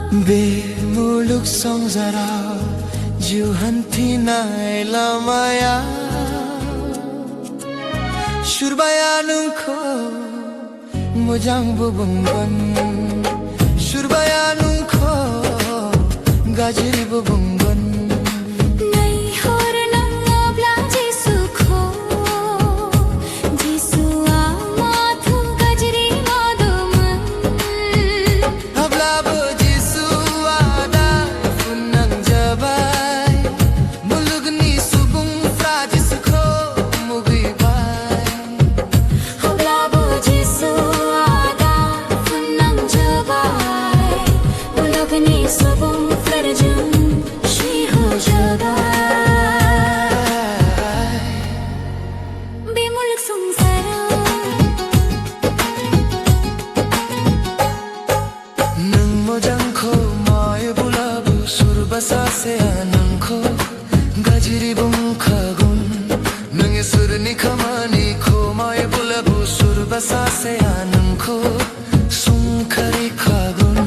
बेमुलुक संसाराव जिउ हान्थिनाय लामायाव सुरबाया नोंखौ मोजांबो बुंगोन, सुरबाया नोंखौ गाज्रिबो बुंगोन। सासेया नोंखौ गाज्रि बुंखागोन, नोंनि सुरनि खामानिखौ मावोब्लाबो सोरबा सासेया नोंखौ सोंखारिखागोन।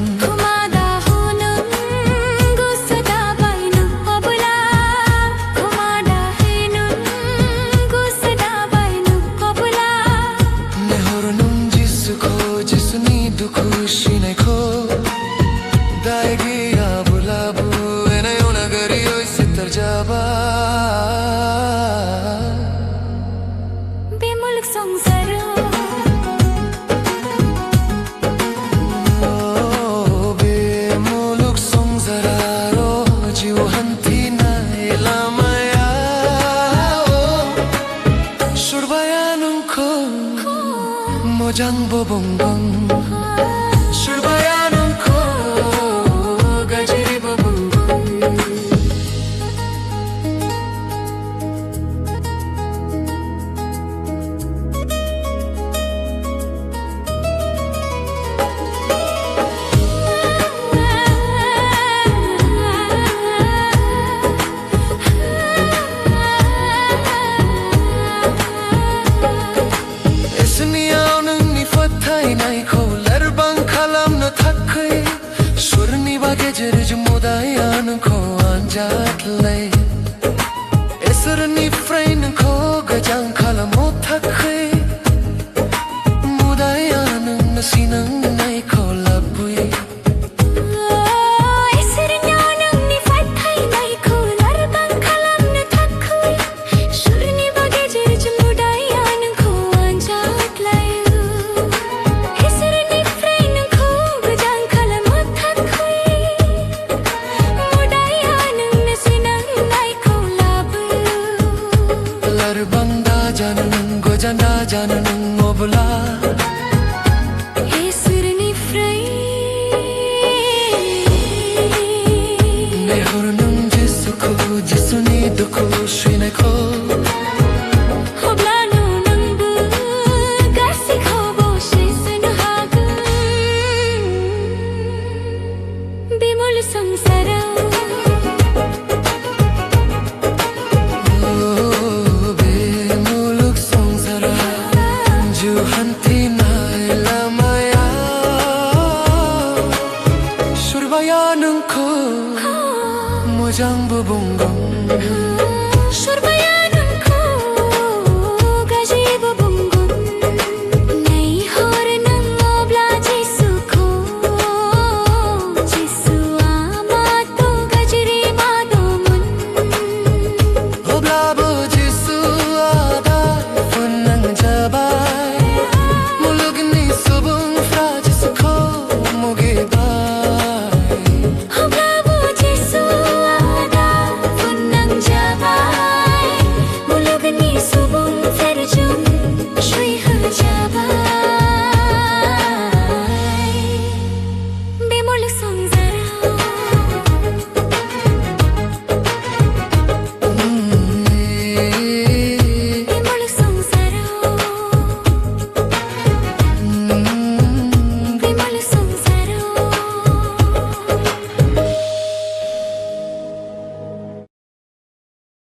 नेहर नों जिसुखौ जिसुनि दुखु सिनायखौ दाय गैयाब्लाबो बेमुलुक संसाराव बेमुलुक संसाराव जिउ हान्थिनाय लामायाव सोरबाया नोंखौ मोजांबो बुंगोन, सोरबाया नोंखौ गाज्रिबो बुंगोन। फोथायनायखौ लोरबां खालामनो थाखाय सोरनिबा गेजेरजों मोदाया नोंखौ आनजाद लायो। इसोरनिफ्राय नोंखौ गोजान खालामनो थाखाय मोदाया नोंनो सिनांनायखौ लाबोयो। गोजान जानो नों अब्ला इसोरनिफ्राय नेहर नों जिसुखौ जिसुनि दुखु सैनायखौ अब्लानो नोंबो गासैखौबो सैसोनो हागोन। बेमुलुक संसाराव सोरबाया नोंखौ मोजांबो बुंगोन।